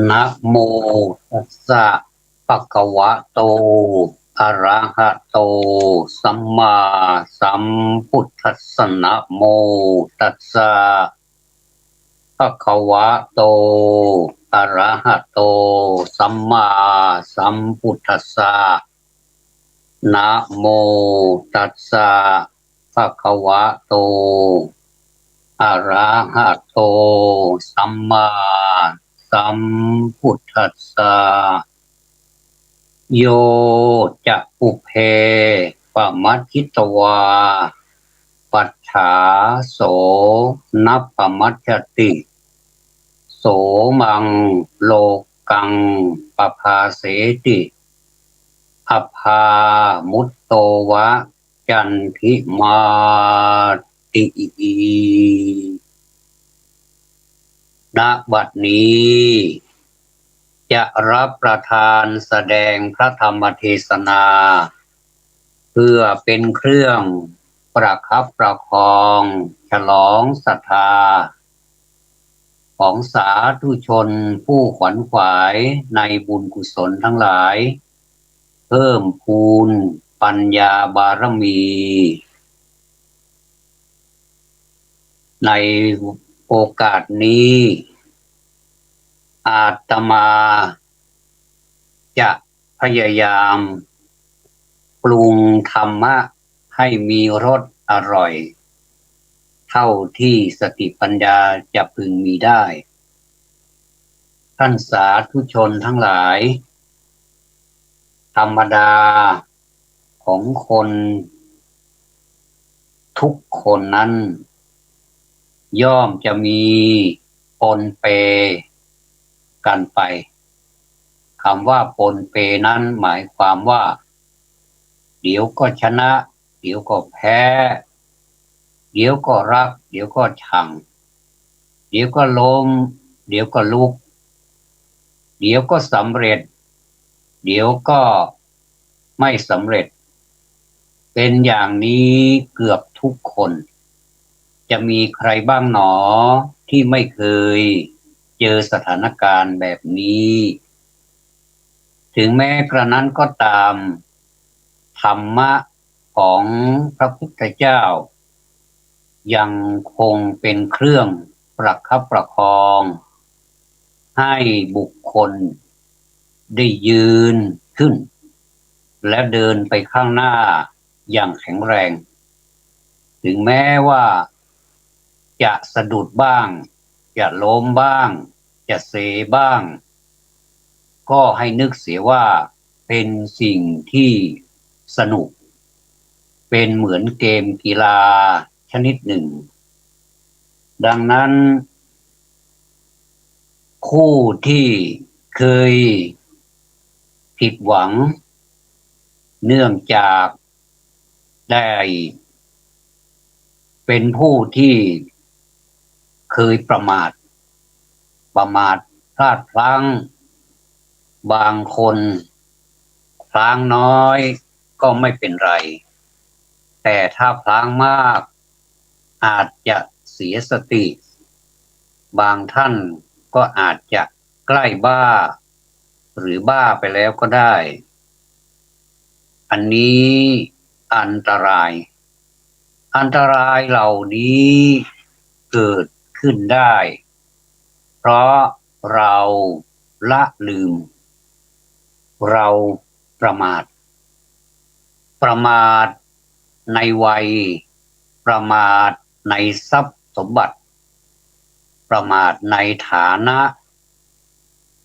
นะโมตัสสะภะคะวะโตอะระหะโตสัมมาสัมพุทธัสสะนะโมตัสสะภะคะวะโตอะระหะโตสัมมาสัมพุทธัสสะนะโมตัสสะภะคะวะโตอะระหะโตสัมมาสัมพุทธัสสะโยจะปุเพปมัจจิตวาปัจฉาโสนัปปมัจจติโสมังโลกังปภาเสติอภามุตโตวะจันทิมาติณบัดนี้จะรับประทานแสดงพระธรรมเทศนาเพื่อเป็นเครื่องประคับประคองฉลองศรัทธาของสาธุชนผู้ขวัญขวายในบุญกุศลทั้งหลายเพิ่มพูนปัญญาบารมีในโอกาสนี้อาตมาจะพยายามปรุงธรรมะให้มีรสอร่อยเท่าที่สติปัญญาจะพึงมีได้ท่านสาธุชนทั้งหลายธรรมดาของคนทุกคนนั้นย่อมจะมีปนเปกันไปคำว่าปนเปนั้นหมายความว่าเดี๋ยวก็ชนะเดี๋ยวก็แพ้เดี๋ยวก็รักเดี๋ยวก็ชังเดี๋ยวก็ล้มเดี๋ยวก็ลุกเดี๋ยวก็สำเร็จเดี๋ยวก็ไม่สำเร็จเป็นอย่างนี้เกือบทุกคนจะมีใครบ้างหนอที่ไม่เคยเจอสถานการณ์แบบนี้ถึงแม้กระนั้นก็ตามธรรมะของพระพุทธเจ้ายังคงเป็นเครื่องประคับประคองให้บุคคลได้ยืนขึ้นและเดินไปข้างหน้าอย่างแข็งแรงถึงแม้ว่าจะสะดุดบ้างจะล้มบ้างจะเซบ้างก็ให้นึกเสียว่าเป็นสิ่งที่สนุกเป็นเหมือนเกมกีฬาชนิดหนึ่งดังนั้นผู้ที่เคยผิดหวังเนื่องจากได้เป็นผู้ที่เคยประมาทพลาดพลั้งบางคนพลั้งน้อยก็ไม่เป็นไรแต่ถ้าพลั้งมากอาจจะเสียสติบางท่านก็อาจจะใกล้บ้าหรือบ้าไปแล้วก็ได้อันนี้อันตรายเหล่านี้เกิดขึ้นได้เพราะเราละลืมเราประมาทในวัยประมาทในทรัพย์สมบัติประมาทในฐานะ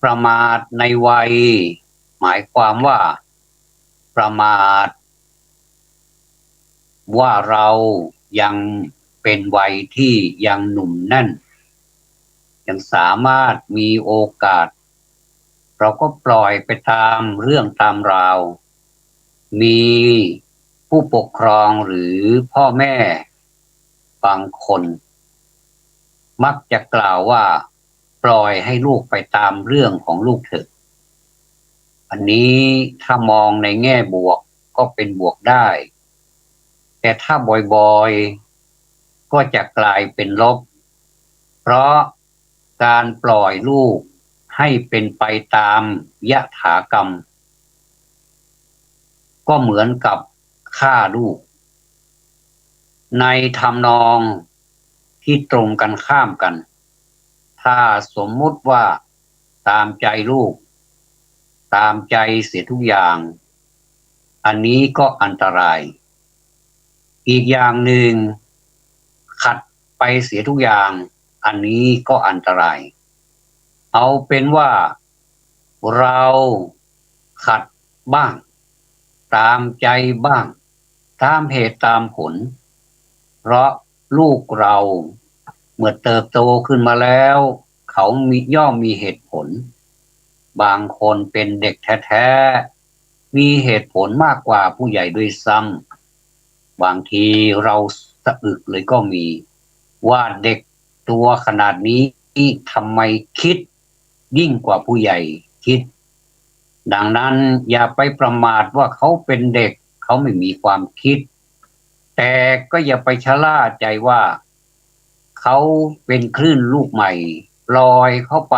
ประมาทในวัยหมายความว่าประมาทว่าเรายังเป็นวัยที่ยังหนุ่มแน่นยังสามารถมีโอกาสเราก็ปล่อยไปตามเรื่องตามราวมีผู้ปกครองหรือพ่อแม่บางคนมักจะกล่าวว่าปล่อยให้ลูกไปตามเรื่องของลูกเถอะอันนี้ถ้ามองในแง่บวกก็เป็นบวกได้แต่ถ้าบ่อยๆก็จะกลายเป็นลบเพราะการปล่อยลูก ให้เป็นไปตามยถากรรมก็เหมือนกับฆ่าลูกในทำนองที่ตรงกันข้ามกันถ้าสมมุติว่าตามใจลูกตามใจเสียทุกอย่างอันนี้ก็อันตรายอีกอย่างหนึ่งขัดไปเสียทุกอย่างอันนี้ก็อันตรายเอาเป็นว่าเราขัดบ้างตามใจบ้างตามเหตุตามผลเพราะลูกเราเมื่อเติบโตขึ้นมาแล้วเขาย่อมมีเหตุผลบางคนเป็นเด็กแท้ๆมีเหตุผลมากกว่าผู้ใหญ่ด้วยซ้ำบางทีเราสะอึกเลยก็มีว่าเด็กตัวขนาดนี้ทำไมคิดยิ่งกว่าผู้ใหญ่คิดดังนั้นอย่าไปประมาทว่าเขาเป็นเด็กเขาไม่มีความคิดแต่ก็อย่าไปชะล่าใจว่าเขาเป็นคลื่นลูกใหม่ลอยเข้าไป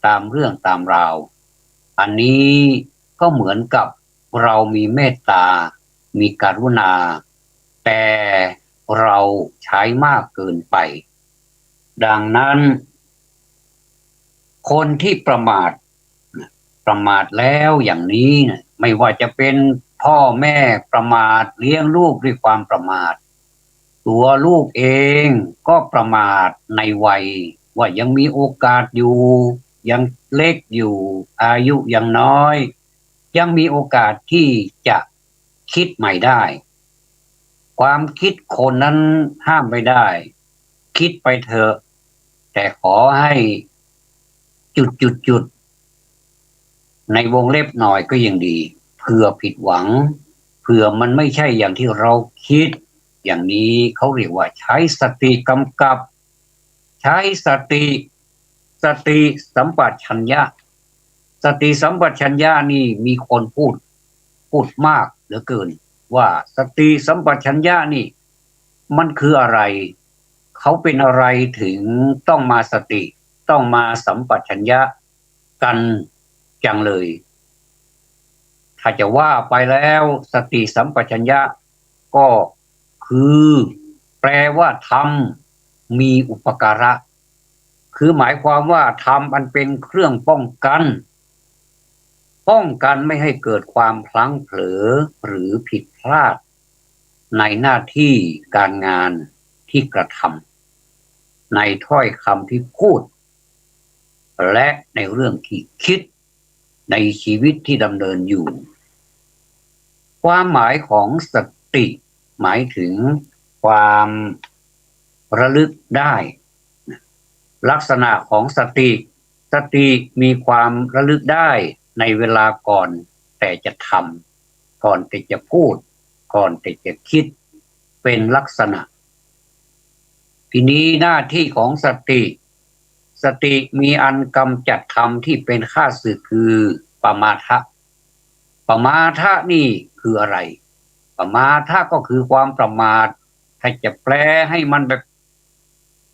ตามเรื่องตามราวอันนี้ก็เหมือนกับเรามีเมตตามีกรุณาแต่เราใช้มากเกินไปดังนั้นคนที่ประมาทแล้วอย่างนี้นะไม่ว่าจะเป็นพ่อแม่ประมาทเลี้ยงลูกด้วยความประมาทตัวลูกเองก็ประมาทในวัยว่ายังมีโอกาสอยู่ยังเล็กอยู่อายุยังน้อยยังมีโอกาสที่จะคิดใหม่ได้ความคิดคนนั้นห้ามไม่ได้คิดไปเถอะแต่ขอให้จุดในวงเล็บหน่อยก็ยังดีเผื่อผิดหวังเผื่อมันไม่ใช่อย่างที่เราคิดอย่างนี้เขาเรียกว่าใช้สติกำกับใช้สติสัมปชัญญะสติสัมปชัญญะนี่มีคนพูดมากเหลือเกินว่าสติสัมปชัญญะนี่มันคืออะไรเขาเป็นอะไรถึงต้องมาสติต้องมาสัมปชัญญะกันจังเลยถ้าจะว่าไปแล้วสติสัมปชัญญะก็คือแปลว่าธรรมมีอุปการะคือหมายความว่าธรรมอันเป็นเครื่องป้องกันไม่ให้เกิดความพลั้งเผลอหรือผิดพลาดในหน้าที่การงานที่กระทำในถ้อยคำที่พูดและในเรื่องที่คิดในชีวิตที่ดำเนินอยู่ความหมายของสติหมายถึงความระลึกได้ลักษณะของสติมีความระลึกได้ในเวลาก่อนแต่จะทำก่อนแต่จะพูดก่อนแต่จะคิดเป็นลักษณะทีนี้หน้าที่ของสติมีอันกำจัดธรรมที่เป็นข้าศึกคือปมาทะปมาทะนี่คืออะไรปมาทะก็คือความประมาทถ้าจะแปลให้มันแบบ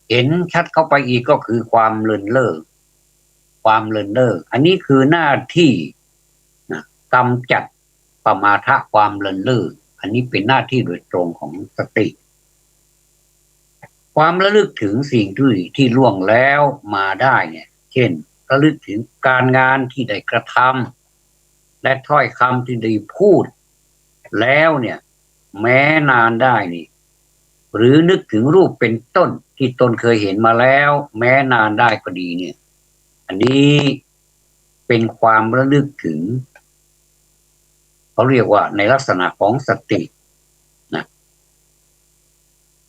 เห็นชัดเข้าไปอีกก็คือความเลินเล่ออันนี้คือหน้าที่นะกำจัดปมาทะความเลินเล่ออันนี้เป็นหน้าที่โดยตรงของสติความระลึกถึงสิ่งที่ล่วงแล้วมาได้เนี่ยเช่นระลึกถึงการงานที่ได้กระทำและถ้อยคำที่ได้พูดแล้วเนี่ยแม้นานได้นี่หรือนึกถึงรูปเป็นต้นที่ตนเคยเห็นมาแล้วแม้นานได้ก็ดีเนี่ยอันนี้เป็นความระลึกถึงเขาเรียกว่าในลักษณะของสตินะ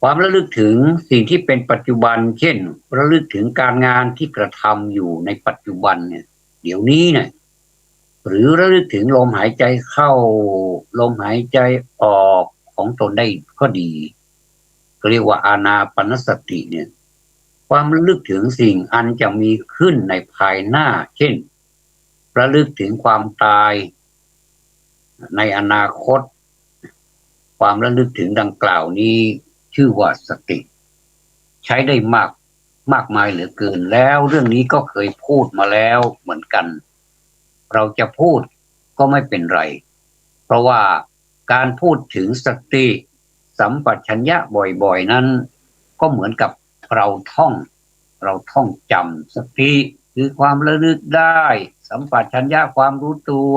ความระลึกถึงสิ่งที่เป็นปัจจุบันเช่นระลึกถึงการงานที่กระทำอยู่ในปัจจุบันเนี่ยเดี๋ยวนี้เนี่ยหรือระลึกถึงลมหายใจเข้าลมหายใจออกของตนได้ก็ดีเรียกว่าอานาปานสติเนี่ยความระลึกถึงสิ่งอันจะมีขึ้นในภายหน้าเช่นระลึกถึงความตายในอนาคตความระลึกถึงดังกล่าวนี้ชื่อว่าสติใช้ได้มาก มากมายเหลือเกินแล้วเรื่องนี้ก็เคยพูดมาแล้วเหมือนกันเราจะพูดก็ไม่เป็นไรเพราะว่าการพูดถึงสติสัมปชัญญะบ่อยๆนั้นก็เหมือนกับเราท่องจำสติคือความระลึกได้สัมปชัญญะความรู้ตัว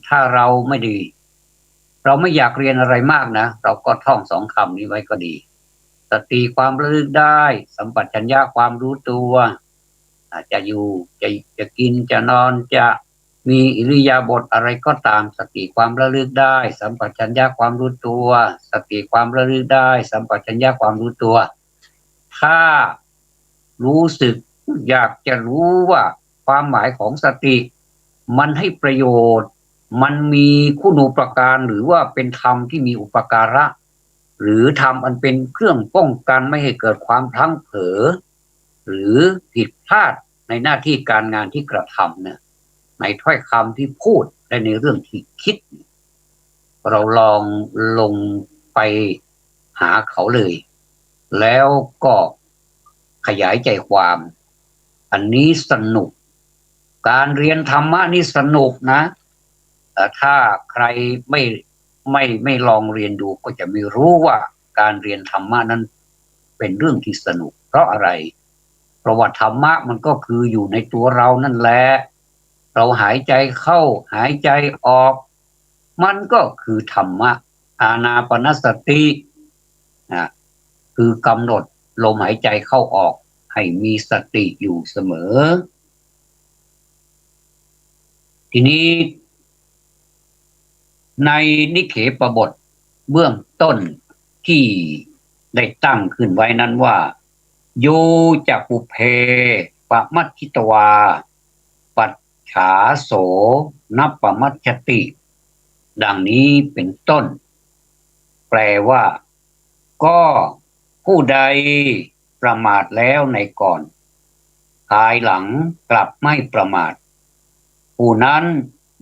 ถ้าเราไม่ดีเราไม่อยากเรียนอะไรมากนะเราก็ท่องสองคำนี้ไว้ก็ดีสติความระลึกได้สัมปชัญญะความรู้ตัวอาจจะอยู่จะกินจะนอนจะมีอิริยาบถอะไรก็ตามสติความระลึกได้สัมปชัญญะความรู้ตัวสติความระลึกได้สัมปชัญญะความรู้ตัวถ้ารู้สึกอยากจะรู้ว่าความหมายของสติมันให้ประโยชน์มันมีคุณูปการหรือว่าเป็นธรรมที่มีอุปการะหรือธรรมอันเป็นเครื่องป้องกันไม่ให้เกิดความพลั้งเผลอหรือผิดพลาดในหน้าที่การงานที่กระทำเนี่ยในถ้อยคำที่พูดและในเรื่องที่คิดเราลองลงไปหาเขาเลยแล้วก็ขยายใจความอันนี้สนุกการเรียนธรรมะนี่สนุกนะถ้าใครไม่ลองเรียนดูก็จะไม่รู้ว่าการเรียนธรรมะนั้นเป็นเรื่องที่สนุกเพราะอะไรเพราะว่าธรรมะมันก็คืออยู่ในตัวเรานั่นแหละเราหายใจเข้าหายใจออกมันก็คือธรรมะอานาปานสติคือกำหนดลมหายใจเข้าออกให้มีสติอยู่เสมอทีนี้ในนิเขปบทเบื้องต้นที่ได้ตั้งขึ้นไว้นั้นว่าโยจักปุเพปมัชชิตวาปัจฉาโสนัปปมัชชติดังนี้เป็นต้นแปลว่าก็ผู้ใดประมาทแล้วในก่อนภายหลังกลับไม่ประมาทผู้นั้น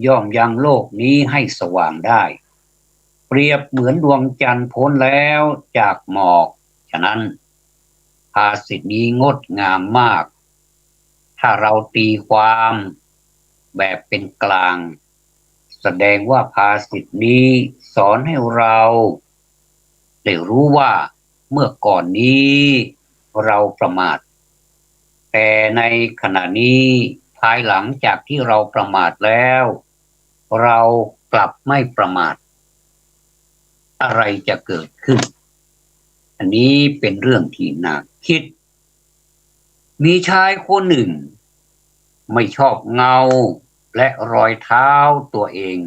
ย่อมยังโลกนี้ให้สว่างได้เปรียบเหมือนดวงจันทร์พ้นแล้วจากหมอกฉะนั้นภาษิตนี้งดงามมากถ้าเราตีความแบบเป็นกลางแสดงว่าภาษิตนี้สอนให้เราได้รู้ว่าเมื่อก่อนนี้เราประมาทแต่ในขณะนี้ภายหลังจากที่เราประมาทแล้วเรากลับไม่ประมาทอะไรจะเกิดขึ้นอันนี้เป็นเรื่องที่น่าคิดมีชายคนหนึ่งไม่ชอบเงาและรอยเท้าตัวเอง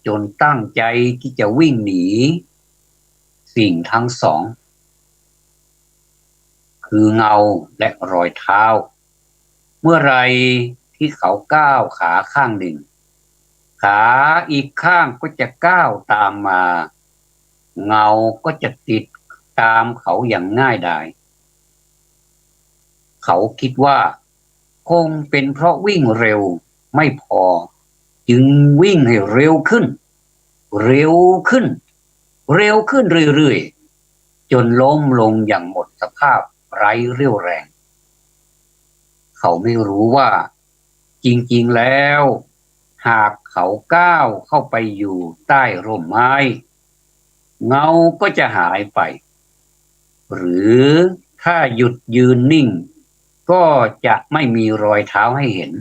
จนตั้งใจที่จะวิ่งหนีสิ่งทั้งสองคือเงาและรอยเท้าเมื่อไรที่เขาก้าวขาข้างหนึ่งขาอีกข้างก็จะก้าวตามมาเงาก็จะติดตามเขาอย่างง่ายดายเขาคิดว่าคงเป็นเพราะวิ่งเร็วไม่พอจึงวิ่งให้เร็วขึ้นเร็วขึ้นเร็วขึ้นเรื่อยๆจนล้มลงอย่างหมดสภาพไร้เรี่ยวแรงเขาไม่รู้ว่าจริงๆแล้วหากเขาก้าวเข้าไปอยู่ใต้ร่มไม้เงาก็จะหายไปหรือถ้าหยุดยืนนิ่งก็จะไม่มีรอยเท้าให้เห็น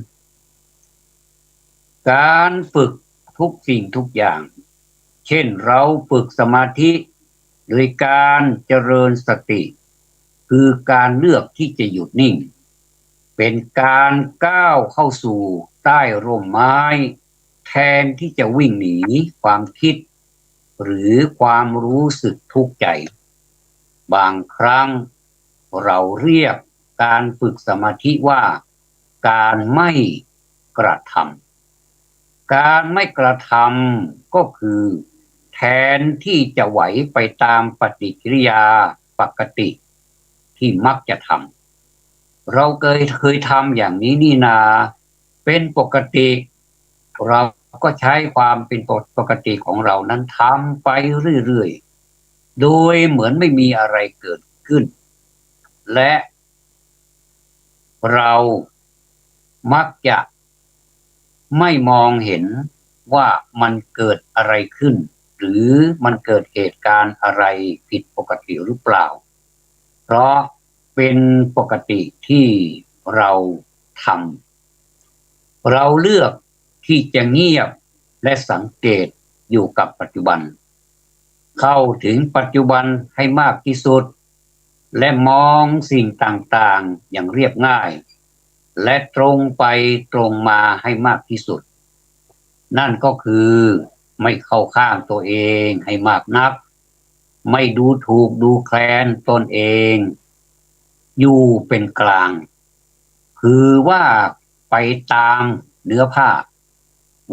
การฝึกทุกสิ่งทุกอย่างเช่นเราฝึกสมาธิโดยการเจริญสติคือการเลือกที่จะหยุดนิ่งเป็นการก้าวเข้าสู่ใต้ร่มไม้แทนที่จะวิ่งหนีความคิดหรือความรู้สึกทุกข์ใจบางครั้งเราเรียกการฝึกสมาธิว่าการไม่กระทำการไม่กระทำก็คือแทนที่จะไหวไปตามปฏิกิริยาปกติที่มักจะทำเราเคยทำอย่างนี้นี่นาเป็นปกติเราก็ใช้ความเป็นปกติของเรานั้นทำไปเรื่อยๆโดยเหมือนไม่มีอะไรเกิดขึ้นและ เรามักจะไม่มองเห็นว่ามันเกิดอะไรขึ้นหรือมันเกิดเหตุการณ์อะไรผิดปกติหรือเปล่าเพราะเป็นปกติที่เราทำเราเลือกที่จะเงียบและสังเกตอยู่กับปัจจุบันเข้าถึงปัจจุบันให้มากที่สุดและมองสิ่งต่างๆอย่างเรียบง่ายและตรงไปตรงมาให้มากที่สุดนั่นก็คือไม่เข้าข้างตัวเองให้มากนักไม่ดูถูกดูแคลนตนเองอยู่เป็นกลางคือว่าไปตามเนื้อผ้า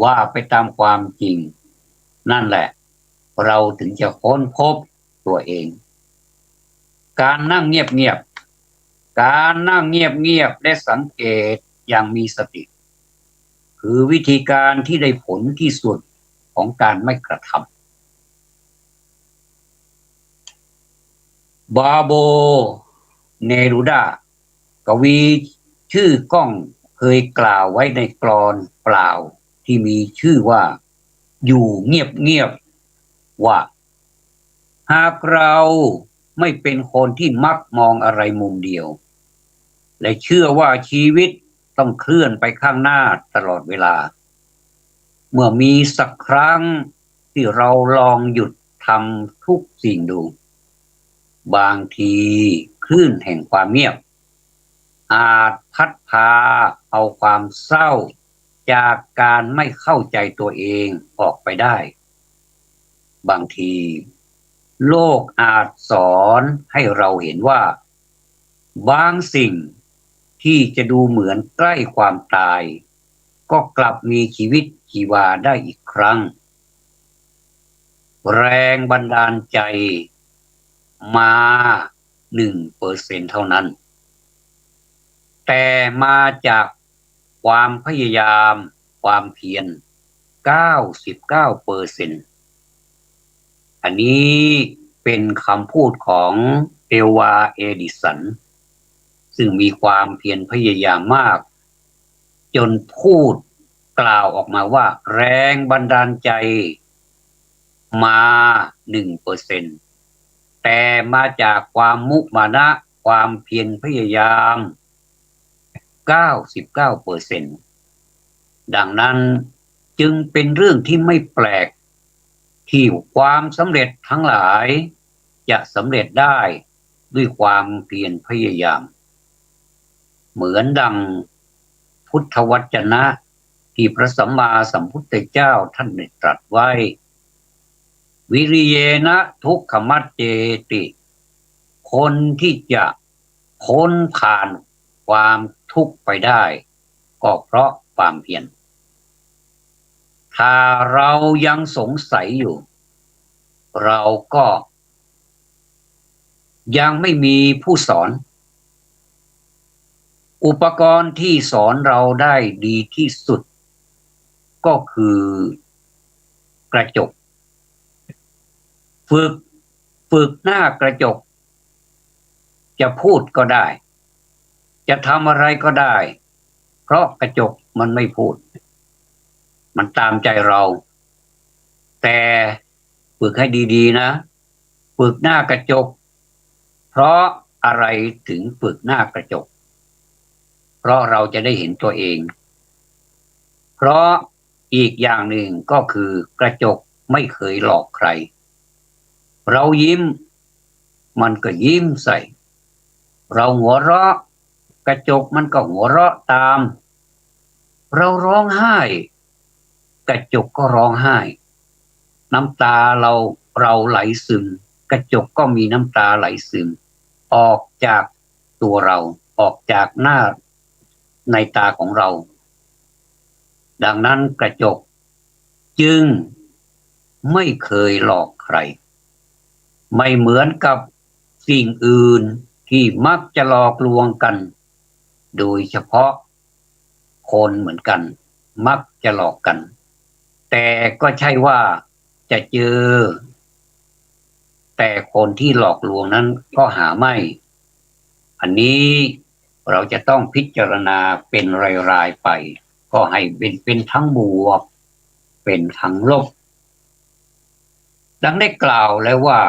ว่าไปตามความจริงนั่นแหละเราถึงจะค้นพบตัวเองการนั่งเงียบๆการนั่งเงียบๆและสังเกตอย่างมีสติคือวิธีการที่ได้ผลที่สุดของการไม่กระทำบาโบเนรูดากวีชื่อก้องเคยกล่าวไว้ในกลอนเปล่าที่มีชื่อว่าอยู่เงียบๆว่าหากเราไม่เป็นคนที่มักมองอะไรมุมเดียวและเชื่อว่าชีวิตต้องเคลื่อนไปข้างหน้าตลอดเวลาเมื่อมีสักครั้งที่เราลองหยุดทำทุกสิ่งดูบางทีคลื่นแห่งความเงียบอาจพัดพาเอาความเศร้าจากการไม่เข้าใจตัวเองออกไปได้บางทีโลกอาจสอนให้เราเห็นว่าบางสิ่งที่จะดูเหมือนใกล้ความตายก็กลับมีชีวิตชีวาได้อีกครั้งแรงบันดาลใจมา1%เท่านั้นแต่มาจากความพยายามความเพียร99%อันนี้เป็นคำพูดของเอวาเอดิสันซึ่งมีความเพียรพยายามมากจนพูดกล่าวออกมาว่าแรงบันดาลใจมา1%แต่มาจากความมุมานะความเพียรพยายาม99%ดังนั้นจึงเป็นเรื่องที่ไม่แปลกที่ความสำเร็จทั้งหลายจะสำเร็จได้ด้วยความเพียรพยายามเหมือนดังพุทธวจนะที่พระสัมมาสัมพุทธเจ้าท่านได้ตรัสไว้วิริเยนะทุกขมัจเจติคนที่จะพ้นผ่านความทุกข์ไปได้ก็เพราะความเพียรถ้าเรายังสงสัยอยู่เราก็ยังไม่มีผู้สอนอุปกรณ์ที่สอนเราได้ดีที่สุดก็คือกระจกฝึกหน้ากระจกจะพูดก็ได้จะทำอะไรก็ได้เพราะกระจกมันไม่พูดมันตามใจเราแต่ฝึกให้ดีๆนะฝึกหน้ากระจกเพราะอะไรถึงฝึกหน้ากระจกเพราะเราจะได้เห็นตัวเองเพราะอีกอย่างหนึ่งก็คือกระจกไม่เคยหลอกใครเรายิ้มมันก็ยิ้มใส่เราหัวเราะกระจกมันก็หัวเราะตามเราร้องไห้กระจกก็ร้องไห้น้ำตาเราไหลซึมกระจกก็มีน้ำตาไหลซึมออกจากตัวเราออกจากหน้าในตาของเราดังนั้นกระจกจึงไม่เคยหลอกใครไม่เหมือนกับสิ่งอื่นที่มักจะหลอกลวงกันโดยเฉพาะคนเหมือนกันมักจะหลอกกันแต่ก็ใช่ว่าจะเจอแต่คนที่หลอกลวงนั้นก็หาไม่อันนี้ เราจะต้องพิจารณาเป็นรายๆไปก็ให้เป็นทั้งบวกเป็นทั้งลบดังได้กล่าวแล้วว่า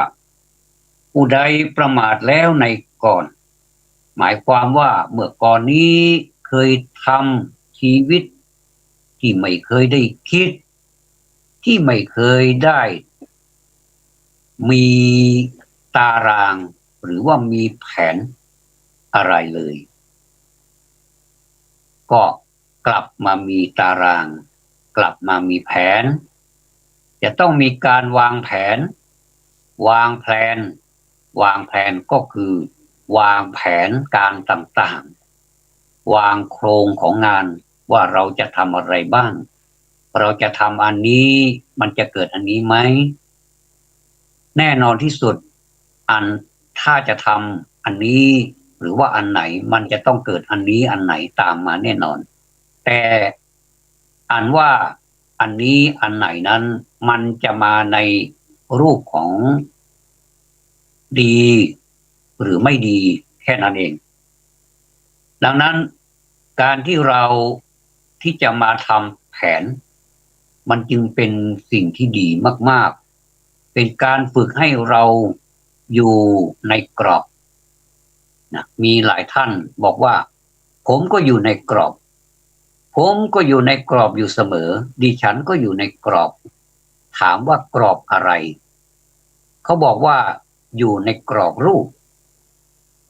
ผู้ใดประมาทแล้วในก่อนหมายความว่าเมื่อก่อนนี้เคยทำชีวิตที่ไม่เคยได้คิดที่ไม่เคยได้มีตารางหรือว่ามีแผนอะไรเลยก็กลับมามีตารางกลับมามีแผนจะต้องมีการวางแผนวางแผนวางแผนก็คือวางแผนการต่างๆวางโครงของงานว่าเราจะทำอะไรบ้างเราจะทำอันนี้มันจะเกิดอันนี้ไหมแน่นอนที่สุดอันถ้าจะทำอันนี้หรือว่าอันไหนมันจะต้องเกิดอันนี้อันไหนตามมาแน่นอนแต่อันว่าอันนี้อันไหนนั้นมันจะมาในรูปของดีหรือไม่ดีแค่นั้นเองดังนั้นการที่เราที่จะมาทำแผนมันจึงเป็นสิ่งที่ดีมากๆเป็นการฝึกให้เราอยู่ในกรอบนะมีหลายท่านบอกว่าผมก็อยู่ในกรอบผมก็อยู่ในกรอบอยู่เสมอดิฉันก็อยู่ในกรอบถามว่ากรอบอะไรเขาบอกว่าอยู่ในกรอบรูป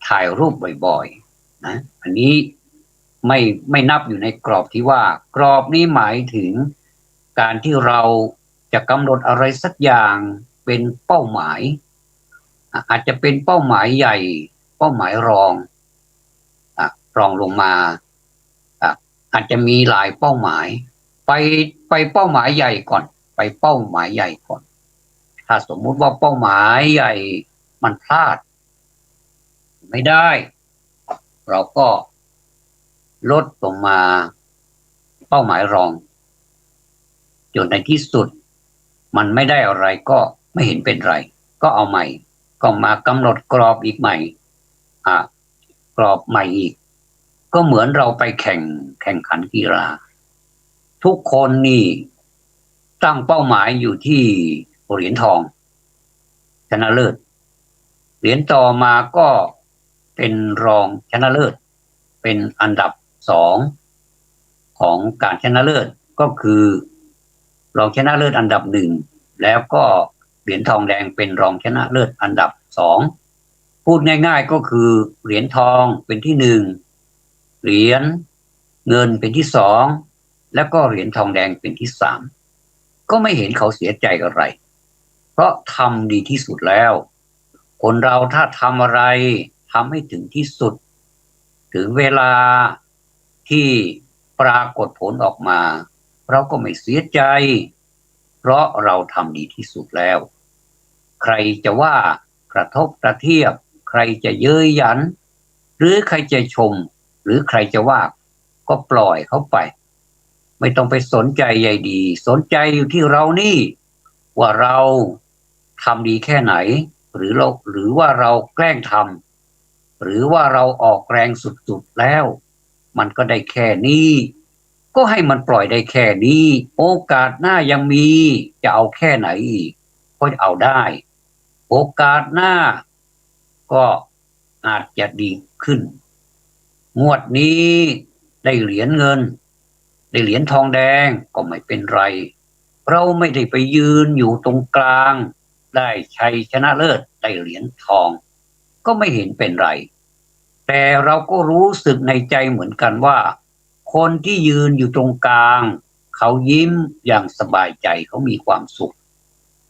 ถ่ายรูปบ่อยๆนะอันนี้ไม่นับอยู่ในกรอบที่ว่ากรอบนี้หมายถึงการที่เราจะกำหนดอะไรสักอย่างเป็นเป้าหมายอาจจะเป็นเป้าหมายใหญ่เป้าหมายรองรองลงมาอาจจะมีหลายเป้าหมายไปเป้าหมายใหญ่ก่อนไปเป้าหมายใหญ่ก่อนถ้าสมมุติว่าเป้าหมายใหญ่มันพลาดไม่ได้เราก็ลดลงมาเป้าหมายรองจนในที่สุดมันไม่ได้อะไรก็ไม่เห็นเป็นไรก็เอาใหม่ก็มากำหนดกรอบอีกใหม่กรอบใหม่อีกก็เหมือนเราไปแข่งขันกีฬาทุกคนนี่ตั้งเป้าหมายอยู่ที่เหรียญทองชนะเลิศเหรียญต่อมาก็เป็นรองชนะเลิศเป็นอันดับ2ของการชนะเลิศก็คือรองชนะเลิศอันดับ1แล้วก็เหรียญทองแดงเป็นรองชนะเลิศอันดับ2พูดง่ายๆก็คือเหรียญทองเป็นที่1เหรียญเงินเป็นที่2แล้วก็เหรียญทองแดงเป็นที่3ก็ไม่เห็นเขาเสียใจอะไรเพราะทำดีที่สุดแล้วคนเราถ้าทำอะไรทำให้ถึงที่สุดถึงเวลาที่ปรากฏผลออกมาเราก็ไม่เสียใจเพราะเราทำดีที่สุดแล้วใครจะว่ากระทบกระเทียบใครจะเย้ยหยันหรือใครจะชมหรือใครจะว่าก็ปล่อยเขาไปไม่ต้องไปสนใจใยดีสนใจอยู่ที่เรานี่ว่าเราทำดีแค่ไหนหรือว่าเราแกล้งทำหรือว่าเราออกแรงสุดๆแล้วมันก็ได้แค่นี้ก็ให้มันปล่อยได้แค่นี้โอกาสหน้ายังมีจะเอาแค่ไหนอีกก็เอาได้โอกาสหน้าก็อาจจะดีขึ้นงวดนี้ได้เหรียญเงินได้เหรียญทองแดงก็ไม่เป็นไรเราไม่ได้ไปยืนอยู่ตรงกลางได้ชัยชนะเลิศได้เหรียญทองก็ไม่เห็นเป็นไรแต่เราก็รู้สึกในใจเหมือนกันว่าคนที่ยืนอยู่ตรงกลางเขายิ้มอย่างสบายใจเขามีความสุข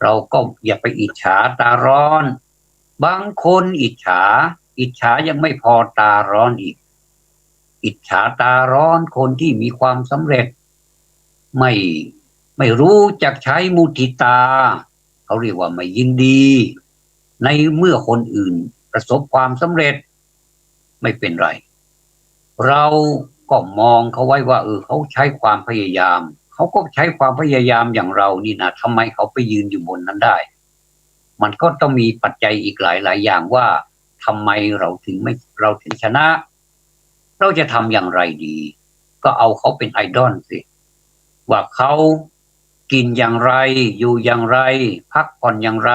เราก็อย่าไปอิจฉาตาร้อนบางคนอิจฉายังไม่พอตาร้อนอีกอิจฉาตาร้อนคนที่มีความสำเร็จไม่รู้จักใช้มุทิตาเขาเรียกว่าไม่ยินดีในเมื่อคนอื่นประสบความสำเร็จไม่เป็นไรเราก็มองเขาไว้ว่าเขาใช้ความพยายามเขาก็ใช้ความพยายามอย่างเรานี่นะทำไมเขาไปยืนอยู่บนนั้นได้มันก็ต้องมีปัจจัยอีกหลายอย่างว่าทำไมเราถึงชนะ เราจะทำอย่างไรดี ก็เอาเขาเป็นไอดอลสิว่าเขากินอย่างไรอยู่อย่างไรพักผ่อนอย่างไร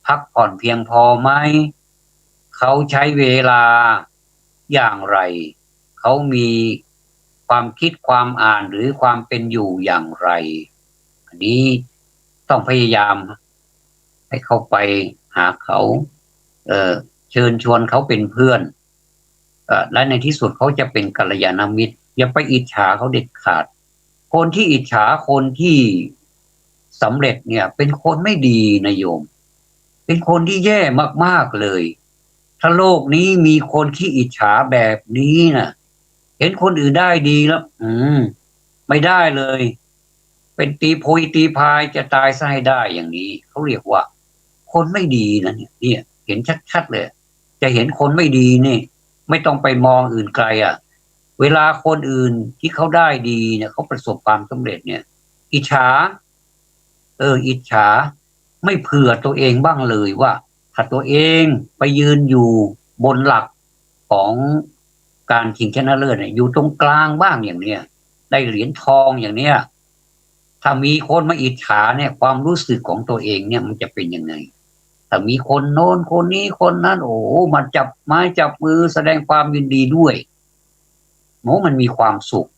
พักผ่อนเพียงพอไหมเขาใช้เวลาอย่างไรเขามีความคิดความอ่านหรือความเป็นอยู่อย่างไรอันนี้ต้องพยายามให้เข้าไปหาเขาเออเชิญชวนเขาเป็นเพื่อนและในที่สุดเขาจะเป็นกัลยาณมิตรอย่าไปอิจฉาเขาเด็ดขาดคนที่อิจฉาคนที่สำเร็จเนี่ยเป็นคนไม่ดีนะโยมเป็นคนที่แย่มากๆเลยถ้าโลกนี้มีคนที่อิจฉาแบบนี้นะเห็นคนอื่นได้ดีแล้วไม่ได้เลยเป็นตีโพยตีพายจะตายซะให้ได้อย่างนี้เขาเรียกว่าคนไม่ดีนะเนี่ยเห็นชัดๆเลยจะเห็นคนไม่ดีนี่ไม่ต้องไปมองอื่นไกลอ่ะเวลาคนอื่นที่เขาได้ดีเนี่ยเขาประสบความสำเร็จเนี่ยอิจฉาอิจฉาไม่เผื่อตัวเองบ้างเลยว่าถ้าตัวเองไปยืนอยู่บนหลักของการชิงชนะเลิศเนี่ยอยู่ตรงกลางบ้างอย่างเนี้ยได้เหรียญทองอย่างเนี้ยถ้ามีคนมาอิจฉาเนี่ยความรู้สึกของตัวเองเนี่ยมันจะเป็นยังไงถ้ามีคนโน้นคนนี้คนนั้นโอ้มาจับไม้จับมือแสดงความยินดีด้วยมันมีความสุข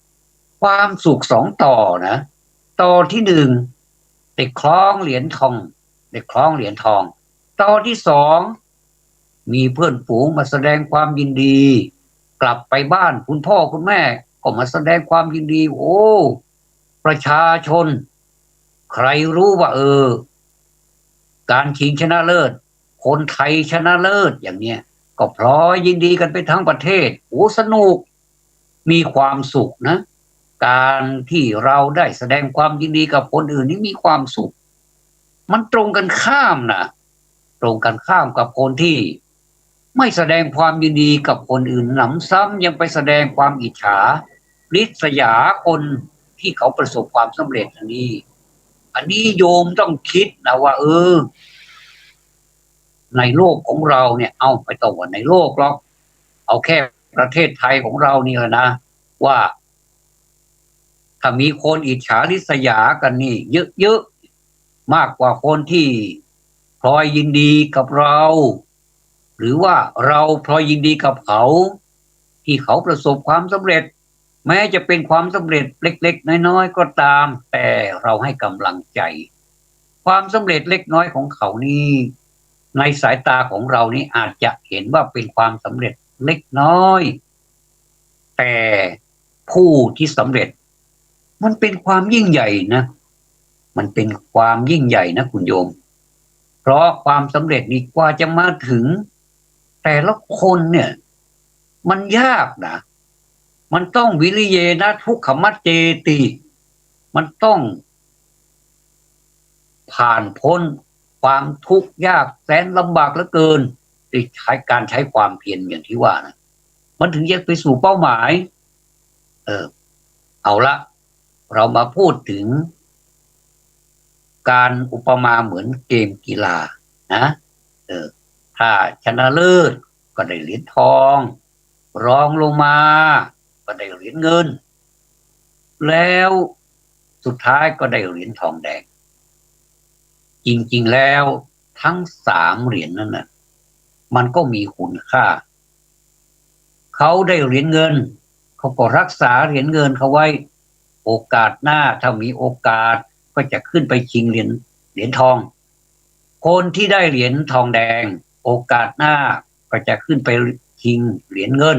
ความสุขสองต่อนะต่อที่หนึ่งได้คล้องเหรียญทองได้คล้องเหรียญทองต่อที่สองมีเพื่อนฝูงมาแสดงความยินดีกลับไปบ้านคุณพ่อคุณแม่ก็มาแสดงความยินดีโอ้ประชาชนใครรู้ว่าการชิงชนะเลิศคนไทยชนะเลิศอย่างเนี้ยก็พลอยยินดีกันไปทั้งประเทศโอ้สนุกมีความสุขนะการที่เราได้แสดงความยินดีกับคนอื่นนี่มีความสุขมันตรงกันข้ามนะตรงกันข้ามกับคนที่ไม่แสดงความยินดีกับคนอื่นหนำซ้ำยังไปแสดงความอิจฉาริษยาคนที่เขาประสบความสำเร็จอันนี้โยมต้องคิดนะว่าในโลกของเราเนี่ยเอาไปต่อว่าในโลกหรอกเอาแค่ประเทศไทยของเรานี่แหละนะว่าถ้ามีคนอิจฉาริษยากันนี่เยอะๆมากกว่าคนที่พลอยยินดีกับเราหรือว่าเราพลอยยินดีกับเขาที่เขาประสบความสำเร็จแม้จะเป็นความสำเร็จเล็กๆน้อยๆก็ตามแต่เราให้กำลังใจความสำเร็จเล็กน้อยของเขานี่ในสายตาของเรานี่อาจจะเห็นว่าเป็นความสำเร็จเล็กน้อยแต่ผู้ที่สำเร็จมันเป็นความยิ่งใหญ่นะมันเป็นความยิ่งใหญ่นะคุณโยมเพราะความสำเร็จนี่กว่าจะมาถึงแต่ละคนเนี่ยมันยากนะมันต้องวิริเยนะทุกขมัจเจติมันต้องผ่านพ้นความทุกข์ยากแสนลำบากเหลือเกินที่ใช้การใช้ความเพียรอย่างที่ว่านะมันถึงจะไปสู่เป้าหมายเอาละเรามาพูดถึงการอุปมาเหมือนเกมกีฬานะถ้าชนะเลิศก็ได้เหรียญทองรองลงมาก็ได้เหรียญเงินแล้วสุดท้ายก็ได้เหรียญทองแดงจริงๆแล้วทั้ง3เหรียญนั้นน่ะมันก็มีคุณค่าเขาได้เหรียญเงินเขาก็รักษาเหรียญเงินเขาไว้โอกาสหน้าถ้ามีโอกาสก็จะขึ้นไปชิงเหรียญทองคนที่ได้เหรียญทองแดงโอกาสหน้าก็จะขึ้นไปชิงเหรียญเงิน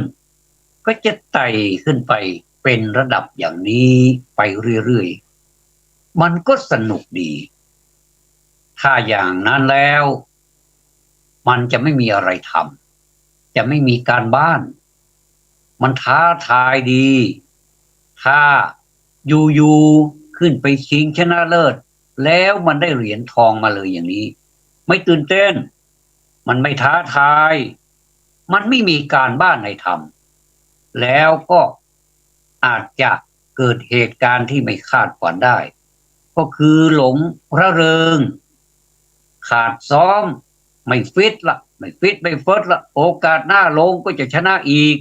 ก็จะไต่ขึ้นไปเป็นระดับอย่างนี้ไปเรื่อยๆมันก็สนุกดีถ้าอย่างนั้นแล้วมันจะไม่มีอะไรทำจะไม่มีการบ้านมันท้าทายดีถ้าอยู่ขึ้นไปชิงชนะเลิศแล้วมันได้เหรียญทองมาเลยอย่างนี้ไม่ตื่นเต้นมันไม่ท้าทายมันไม่มีการบ้านให้ทำแล้วก็อาจจะเกิดเหตุการณ์ที่ไม่คาดฝันได้ก็คือหลงระเริงขาดซ้อมไม่ฟิตละไม่ฟิตไม่เฟิร์สละโอกาสหน้าลงก็จะชนะอีก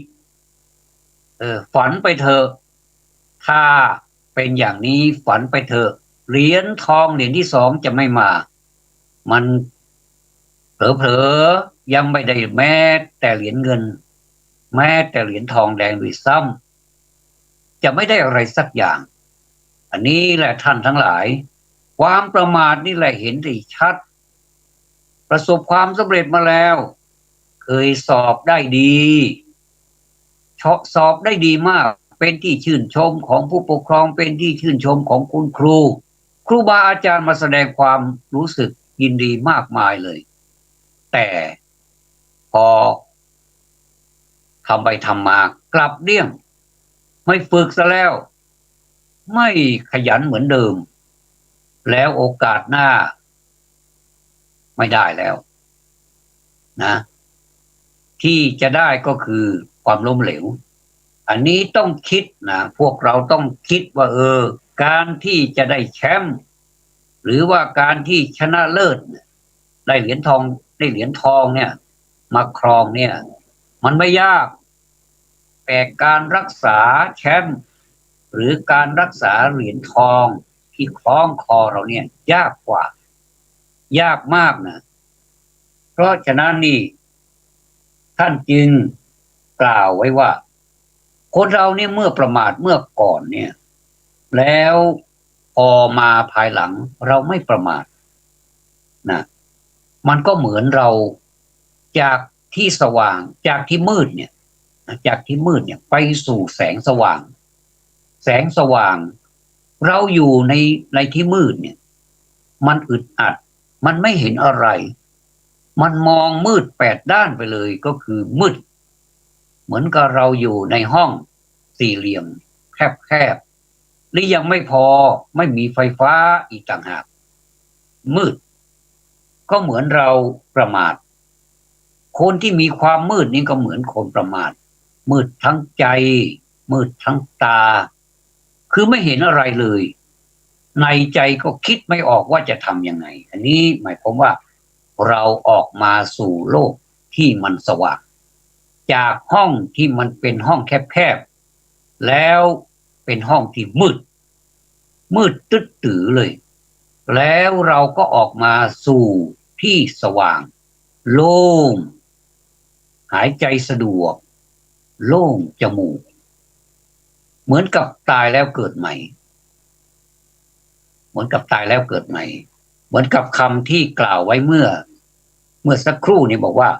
ฝันไปเถอะถ้าเป็นอย่างนี้ฝันไปเถอะเหรียญทองเหรียญที่สองจะไม่มามันเผลอๆยังไม่ได้แม้แต่เหรียญเงินแม้แต่เหรียญทองแดงด้วยซ้ำจะไม่ได้อะไรสักอย่างอันนี้แหละท่านทั้งหลายความประมาทนี่แหละเห็นได้ชัดประสบความสำเร็จมาแล้วเคยสอบได้ดีสอบได้ดีมากเป็นที่ชื่นชมของผู้ปกครองเป็นที่ชื่นชมของคุณครูครูบาอาจารย์มาแสดงความรู้สึกยินดีมากมายเลยแต่พอทำไปทำมากลับเดี่ยงไม่ฝึกซะแล้วไม่ขยันเหมือนเดิมแล้วโอกาสหน้าไม่ได้แล้วนะที่จะได้ก็คือความล้มเหลวอันนี้ต้องคิดนะพวกเราต้องคิดว่าการที่จะได้แชมป์หรือว่าการที่ชนะเลิศได้เหรียญทองเนี่ยมาครองเนี่ยมันไม่ยากแต่การรักษาแชมป์หรือการรักษาเหรียญทองที่คล้องคอเราเนี่ยยากกว่ายากมากนะเพราะฉะนั้นนี่ท่านจึงกล่าวไว้ว่าคนเราเนี่ยเมื่อประมาทเมื่อก่อนเนี่ยแล้วพอมาภายหลังเราไม่ประมาทนะมันก็เหมือนเราจากที่สว่างจากที่มืดเนี่ยไปสู่แสงสว่างแสงสว่างเราอยู่ในที่มืดเนี่ยมันอึดอัดมันไม่เห็นอะไรมันมองมืดแปดด้านไปเลยก็คือมืดเหมือนกับเราอยู่ในห้องสี่เหลี่ยมแคบๆนี่ยังไม่พอไม่มีไฟฟ้าอีกต่างหากมืดก็เหมือนเราประมาทคนที่มีความมืดนี่ก็เหมือนคนประมาทมืดทั้งใจมืดทั้งตาคือไม่เห็นอะไรเลยในใจก็คิดไม่ออกว่าจะทำยังไงอันนี้หมายความว่าเราออกมาสู่โลกที่มันสว่างจากห้องที่มันเป็นห้องแคบๆแล้วเป็นห้องที่มืดตึ๊ดตือเลยแล้วเราก็ออกมาสู่ที่สว่างโล่งหายใจสะดวกโล่งจมูกเหมือนกับตายแล้วเกิดใหม่เหมือนกับตายแล้วเกิดใหม่เหมือนกับคำที่กล่าวไว้เมื่อสักครู่นี้บอกว่า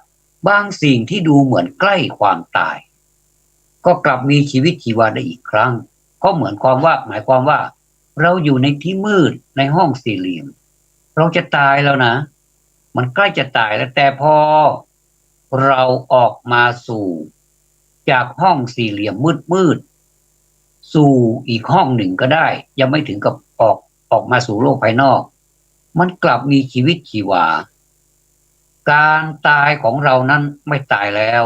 บางสิ่งที่ดูเหมือนใกล้ความตายก็กลับมีชีวิตชีวาได้อีกครั้งก็เหมือนหมายความว่าเราอยู่ในที่มืดในห้องสี่เหลี่ยมเราจะตายแล้วนะมันใกล้จะตายแล้วแต่พอเราออกมาสู่จากห้องสี่เหลี่ยมมืดสู่อีกห้องหนึ่งก็ได้ยังไม่ถึงกับออกมาสู่โลกภายนอกมันกลับมีชีวิตชีวาการตายของเรานั้นไม่ตายแล้ว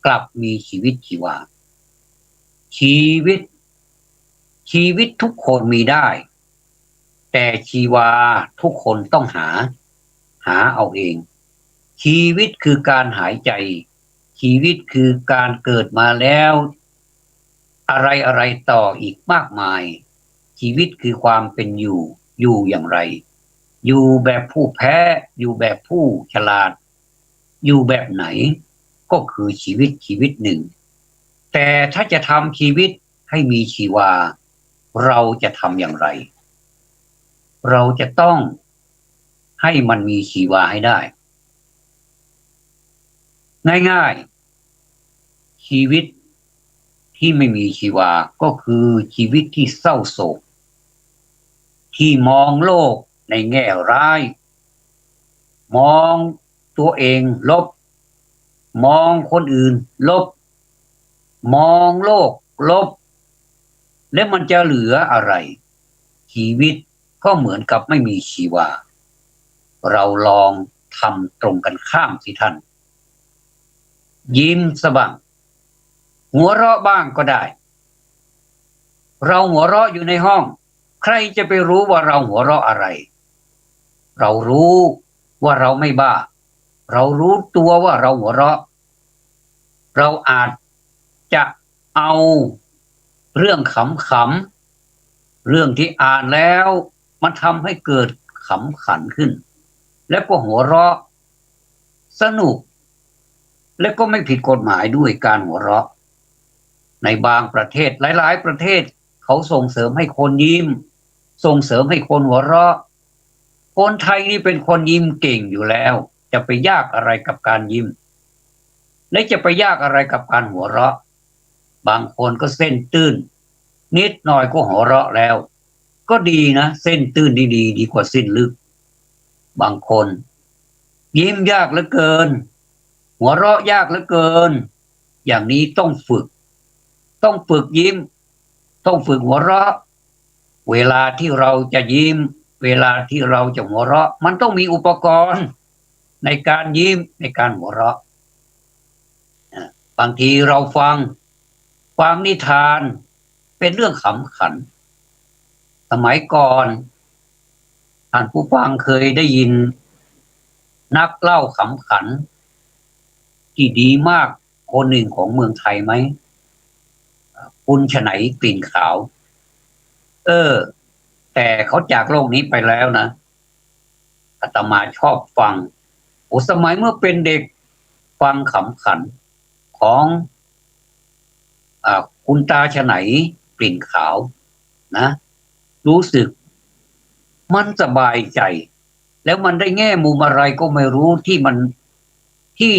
กลับมีชีวิตชีวาชีวิตทุกคนมีได้แต่ชีวาทุกคนต้องหาเอาเองชีวิตคือการหายใจชีวิตคือการเกิดมาแล้วอะไรต่ออีกมากมายชีวิตคือความเป็นอยู่อย่างไรอยู่แบบผู้แพ้อยู่แบบผู้ฉลาดอยู่แบบไหนก็คือชีวิตหนึ่งแต่ถ้าจะทำชีวิตให้มีชีวาเราจะทำอย่างไรเราจะต้องให้มันมีชีวาให้ได้ง่ายๆชีวิตที่ไม่มีชีวาก็คือชีวิตที่เศร้าโศกที่มองโลกในแง่ร้ายมองตัวเองลบมองคนอื่นลบมองโลกลบแล้วมันจะเหลืออะไรชีวิตก็เหมือนกับไม่มีชีวาเราลองทำตรงกันข้ามสิท่านยิ้มซะบ้างหัวเราะบ้างก็ได้เราหัวเราะอยู่ในห้องใครจะไปรู้ว่าเราหัวเราะอะไรเรารู้ว่าเราไม่บ้าเรารู้ตัวว่าเราหัวเราะเราอาจจะ เอาเรื่องขำๆเรื่องที่อ่านแล้วมันทำให้เกิดขำขันขึ้นแล้วก็หัวเราะสนุกและก็ไม่ผิดกฎหมายด้วยการหัวเราะในบางประเทศหลายๆประเทศเขาส่งเสริมให้คนยิ้มส่งเสริมให้คนหัวเราะคนไทยนี่เป็นคนยิ้มเก่งอยู่แล้วจะไปยากอะไรกับการยิ้มและจะไปยากอะไรกับการหัวเราะบางคนก็เส้นตื้นนิดหน่อยก็หัวเราะแล้วก็ดีนะเส้นตื้นดีๆดีกว่าเส้นลึกบางคนยิ้มยากเหลือเกินหัวเราะยากเหลือเกินอย่างนี้ต้องฝึกยิ้มต้องฝึกหัวเราะเวลาที่เราจะยิ้มเวลาที่เราจะหัวเราะมันต้องมีอุปกรณ์ในการยิ้มในการหัวเราะบางทีเราฟังนิทานเป็นเรื่องขำขันสมัยก่อนท่านผู้ฟังเคยได้ยินนักเล่าขำขันที่ดีมากคนหนึ่งของเมืองไทยไหมคุณไฉนกลิ่นขาวเออแต่เขาจากโลกนี้ไปแล้วนะอาตมาชอบฟังโอ้สมัยเมื่อเป็นเด็กฟังขำขันของคุณตาไฉนกลิ่นขาวนะรู้สึกมันสบายใจแล้วมันได้แง่มุมอะไรก็ไม่รู้ที่มันที่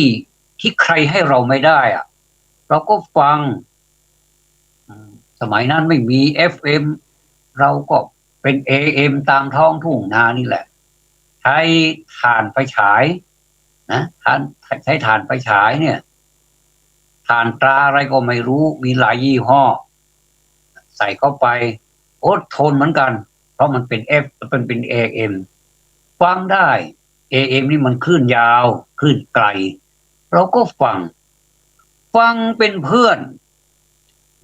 ที่ใครให้เราไม่ได้อะเราก็ฟังสมัยนั้นไม่มี FM เราก็เป็น AM ตามท้องทุ่งนานี่แหละใช้ถ่านไฟฉายนะใช้ถ่านไฟฉายเนี่ยถ่านตราอะไรก็ไม่รู้มีหลายยี่ห้อใส่เข้าไปอดทนเหมือนกันเพราะมันเป็น เป็น AM ฟังได้ AM นี่มันคลื่นยาวคลื่นไกลเราก็ฟังเป็นเพื่อน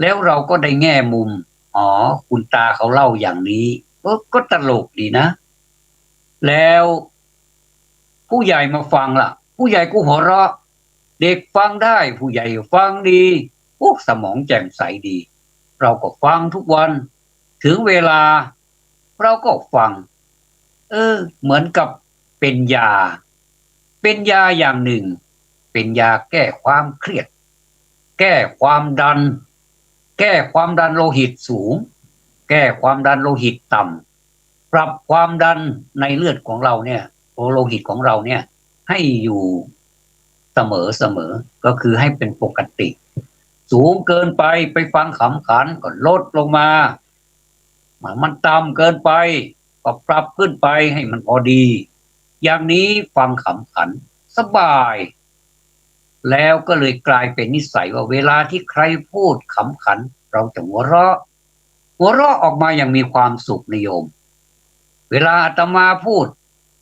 แล้วเราก็ได้แง่มุมอ๋อคุณตาเขาเล่าอย่างนี้ก็ตลกดีนะแล้วผู้ใหญ่มาฟังล่ะผู้ใหญ่ก็หัวเราะเด็กฟังได้ผู้ใหญ่ฟังดีพวกสมองแจ่มใสดีเราก็ฟังทุกวันถึงเวลาเราก็ฟังเหมือนกับเป็นยาอย่างหนึ่งเป็นยาแก้ความเครียดแก้ความดันโลหิตสูงแก้ความดันโลหิตต่ำปรับความดันในเลือดของเราเนี่ยโลหิตของเราเนี่ยให้อยู่เสมอก็คือให้เป็นปกติสูงเกินไปฟังขำขันก็ลดลงมามันต่ำเกินไปก็ปรับขึ้นไปให้มันพอดีอย่างนี้ฟังขำขันสบายแล้วก็เลยกลายเป็นนิสัยว่าเวลาที่ใครพูดขำขันเราจะหัวเราะออกมาอย่างมีความสุขนิยมเวลาอาตมาพูด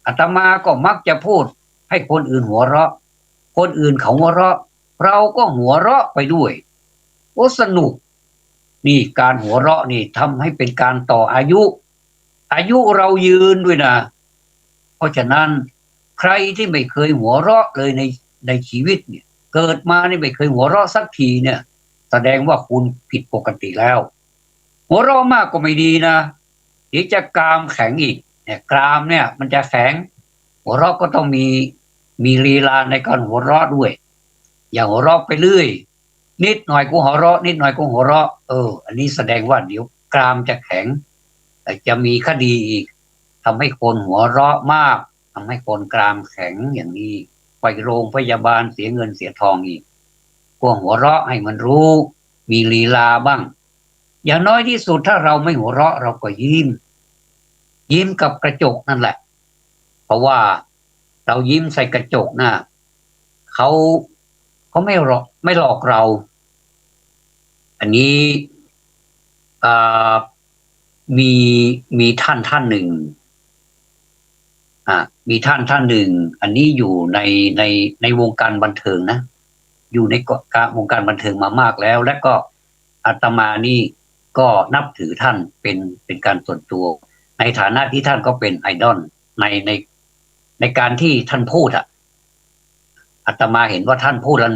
อาตมาก็มักจะพูดให้คนอื่นหัวเราะคนอื่นเขาหัวเราะเราก็หัวเราะไปด้วยโอ้สนุกนี่การหัวเราะนี่ทำให้เป็นการต่ออายุเรายืนด้วยนะเพราะฉะนั้นใครที่ไม่เคยหัวเราะเลยในชีวิตเนี่ยเกิดมานี่ไม่เคยหัวเราะสักทีเนี่ยแสดงว่าคุณผิดปกติแล้วหัวเราะมากก็ไม่ดีนะเดี๋ยวจะกรามแข็งอีกเนี่ยกรามเนี่ยมันจะแข็งหัวเราะก็ต้องมีลีลาในการหัวเราะด้วยอย่าหัวเราะไปเรื่อยนิดหน่อยก็หัวเราะนิดหน่อยก็หัวเราะอันนี้แสดงว่าเดี๋ยวกรามจะแข็งแต่จะมีคดีอีกทำให้คนหัวเราะมากทำให้คนกรามแข็งอย่างนี้ไปโรงพยาบาลเสียเงินเสียทองอีกพวกหัวเราะให้มันรู้มีลีลาบ้างอย่างน้อยที่สุดถ้าเราไม่หัวเราะเราก็ยิ้มกับกระจกนั่นแหละเพราะว่าเรายิ้มใส่กระจกน่ะเขาไม่หลอกเราอันนี้มีท่านหนึ่งมีท่านหนึ่งอันนี้อยู่ในวงการบันเทิงนะอยู่ในวงการบันเทิงมามากแล้วและก็อาตมานี่ก็นับถือท่านเป็นการส่วนตัวในฐานะที่ท่านก็เป็นไอดอลในการที่ท่านพูดอาตมาเห็นว่าท่านพูดแล้ว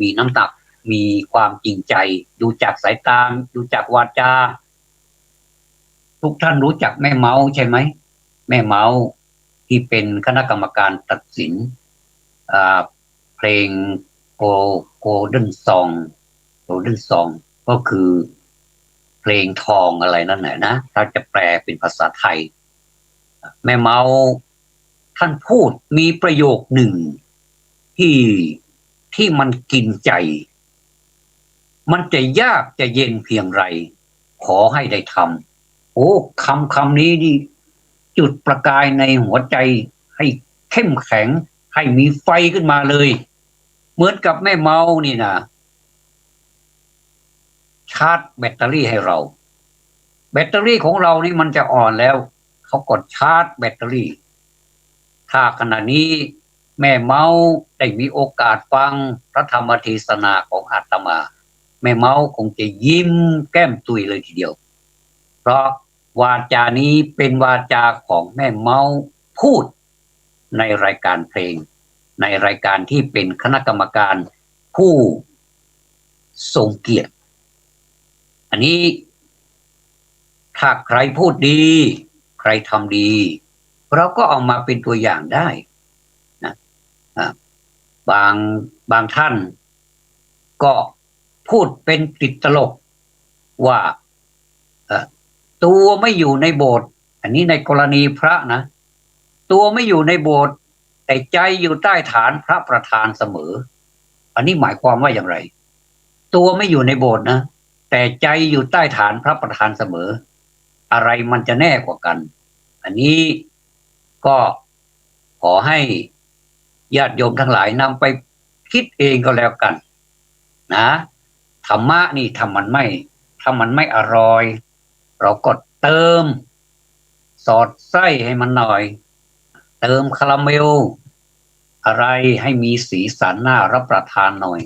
มีน้ำหนัก มีความจริงใจดูจากสายตาดูจากวาจาทุกท่านรู้จักแม่เมาใช่ไหมแม่เมาที่เป็นคณะกรรมการตัดสินเพลงโกลเด้นซองก็คือเพลงทองอะไรนั่นแหละนะถ้าจะแปลเป็นภาษาไทยแม่เมาท่านพูดมีประโยคหนึ่งที่มันกินใจมันจะยากจะเย็นเพียงไรขอให้ได้ทำโอ้คำนี้นี่จุดประกายในหัวใจให้เข้มแข็งให้มีไฟขึ้นมาเลยเหมือนกับแม่เมานี่นะชาร์จแบตเตอรี่ให้เราแบตเตอรี่ของเรานี่มันจะอ่อนแล้วเขากดชาร์จแบตเตอรี่ถ้าขณะนี้แม่เมาได้มีโอกาสฟังพระธรรมเทศนาของอาตมาแม่เมาคงจะยิ้มแก้มตุยเลยทีเดียวเพราะวาจานี้เป็นวาจาของแม่เมาพูดในรายการเพลงในรายการที่เป็นคณะกรรมการผู้ทรงเกียรติอันนี้ถ้าใครพูดดีใครทำดีเราก็เอามาเป็นตัวอย่างได้นะบางท่านก็พูดเป็นติดตลกว่าตัวไม่อยู่ในโบสถ์อันนี้ในกรณีพระนะตัวไม่อยู่ในโบสถ์แต่ใจอยู่ใต้ฐานพระประธานเสมออันนี้หมายความว่าอย่างไรตัวไม่อยู่ในโบสถ์นะแต่ใจอยู่ใต้ฐานพระประธานเสมออะไรมันจะแน่กว่ากันอันนี้ก็ขอให้ญาติโยมทั้งหลายนำไปคิดเองก็แล้วกันนะธรรมะนี่ถ้ามันไม่อร่อยเราก็เติมสอดไส้ให้มันหน่อยเติมคาราเมลอะไรให้มีสีสันน่ารับประทานหน่อย